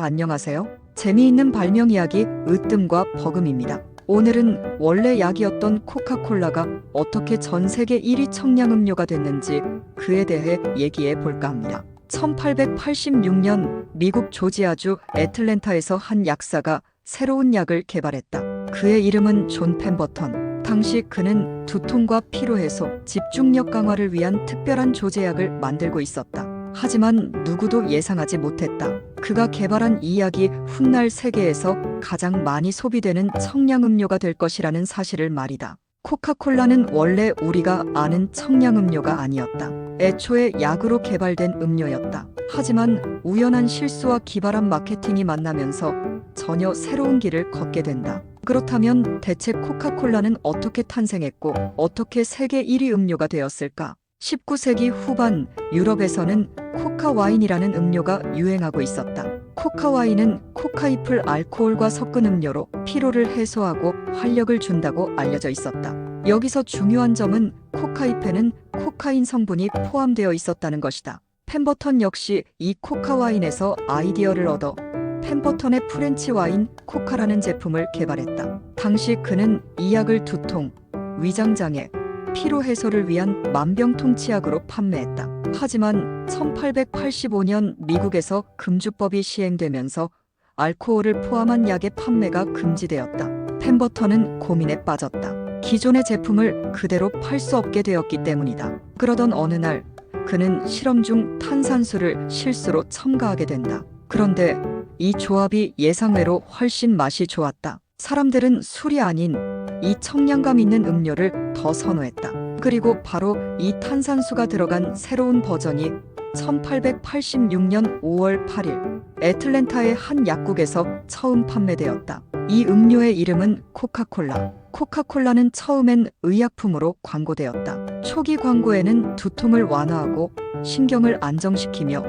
안녕하세요. 재미있는 발명 이야기 으뜸과 버금입니다. 오늘은 원래 약이었던 코카콜라가 어떻게 전 세계 1위 청량음료가 됐는지 그에 대해 얘기해 볼까 합니다. 1886년 미국 조지아주 애틀랜타에서 한 약사가 새로운 약을 개발했다. 그의 이름은 존 펜버턴. 당시 그는 두통과 피로 해소, 집중력 강화를 위한 특별한 조제약을 만들고 있었다. 하지만 누구도 예상하지 못했다. 그가 개발한 이 약이 훗날 세계에서 가장 많이 소비되는 청량음료가 될 것이라는 사실을 말이다. 코카콜라는 원래 우리가 아는 청량음료가 아니었다. 애초에 약으로 개발된 음료였다. 하지만 우연한 실수와 기발한 마케팅이 만나면서 전혀 새로운 길을 걷게 된다. 그렇다면 대체 코카콜라는 어떻게 탄생했고 어떻게 세계 1위 음료가 되었을까? 19세기 후반 유럽에서는 코카와인이라는 음료가 유행하고 있었다. 코카와인은 코카잎을 알코올과 섞은 음료로 피로를 해소하고 활력을 준다고 알려져 있었다. 여기서 중요한 점은 코카잎에는 코카인 성분이 포함되어 있었다는 것이다. 펜버턴 역시 이 코카와인에서 아이디어를 얻어 펜버턴의 프렌치 와인 코카라는 제품을 개발했다. 당시 그는 이 약을 두통, 위장장애, 피로 해소를 위한 만병통치약으로 판매했다. 하지만 1885년 미국에서 금주법이 시행되면서 알코올을 포함한 약의 판매가 금지되었다. 펜버턴은 고민에 빠졌다. 기존의 제품을 그대로 팔 수 없게 되었기 때문이다. 그러던 어느 날 그는 실험 중 탄산수를 실수로 첨가하게 된다. 그런데 이 조합이 예상외로 훨씬 맛이 좋았다. 사람들은 술이 아닌 이 청량감 있는 음료를 더 선호했다. 그리고 바로 이 탄산수가 들어간 새로운 버전이 1886년 5월 8일 애틀랜타의 한 약국에서 처음 판매되었다. 이 음료의 이름은 코카콜라. 코카콜라는 처음엔 의약품으로 광고되었다. 초기 광고에는 두통을 완화하고 신경을 안정시키며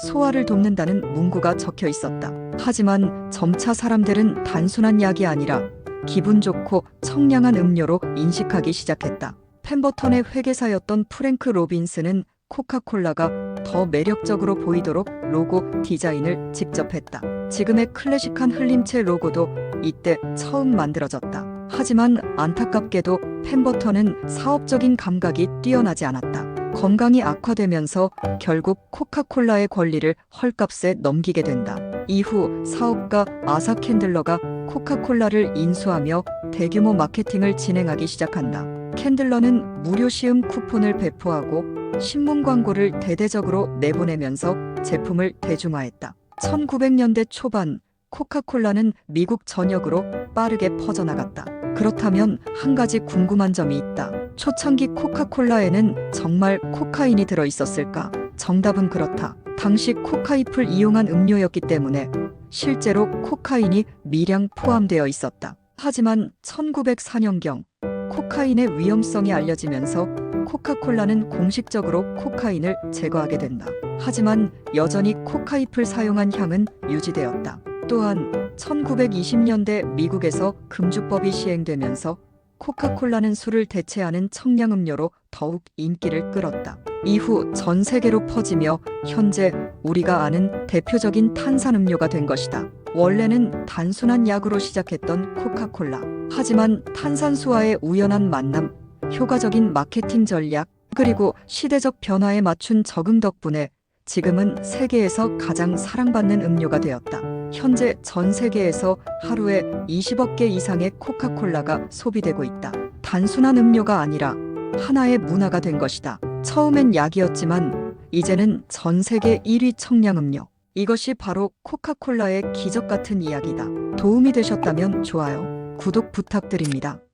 소화를 돕는다는 문구가 적혀 있었다. 하지만 점차 사람들은 단순한 약이 아니라 기분 좋고 청량한 음료로 인식하기 시작했다. 펜버턴의 회계사였던 프랭크 로빈스는 코카콜라가 더 매력적으로 보이도록 로고 디자인을 직접 했다. 지금의 클래식한 흘림체 로고도 이때 처음 만들어졌다. 하지만 안타깝게도 펜버턴은 사업적인 감각이 뛰어나지 않았다. 건강이 악화되면서 결국 코카콜라의 권리를 헐값에 넘기게 된다. 이후 사업가 아사 캔들러가 코카콜라를 인수하며 대규모 마케팅을 진행하기 시작한다. 캔들러는 무료 시음 쿠폰을 배포하고 신문 광고를 대대적으로 내보내면서 제품을 대중화했다. 1900년대 초반 코카콜라는 미국 전역으로 빠르게 퍼져나갔다. 그렇다면 한 가지 궁금한 점이 있다. 초창기 코카콜라에는 정말 코카인이 들어 있었을까? 정답은 그렇다. 당시 코카잎을 이용한 음료였기 때문에 실제로 코카인이 미량 포함되어 있었다. 하지만 1904년경 코카인의 위험성이 알려지면서 코카콜라는 공식적으로 코카인을 제거하게 된다. 하지만 여전히 코카잎을 사용한 향은 유지되었다. 또한 1920년대 미국에서 금주법이 시행되면서 코카콜라는 술을 대체하는 청량음료로 더욱 인기를 끌었다. 이후 전 세계로 퍼지며 현재 우리가 아는 대표적인 탄산음료가 된 것이다. 원래는 단순한 약으로 시작했던 코카콜라. 하지만 탄산수와의 우연한 만남, 효과적인 마케팅 전략, 그리고 시대적 변화에 맞춘 적응 덕분에 지금은 세계에서 가장 사랑받는 음료가 되었다. 현재 전 세계에서 하루에 20억 개 이상의 코카콜라가 소비되고 있다. 단순한 음료가 아니라 하나의 문화가 된 것이다. 처음엔 약이었지만 이제는 전 세계 1위 청량음료. 이것이 바로 코카콜라의 기적 같은 이야기다. 도움이 되셨다면 좋아요, 구독 부탁드립니다.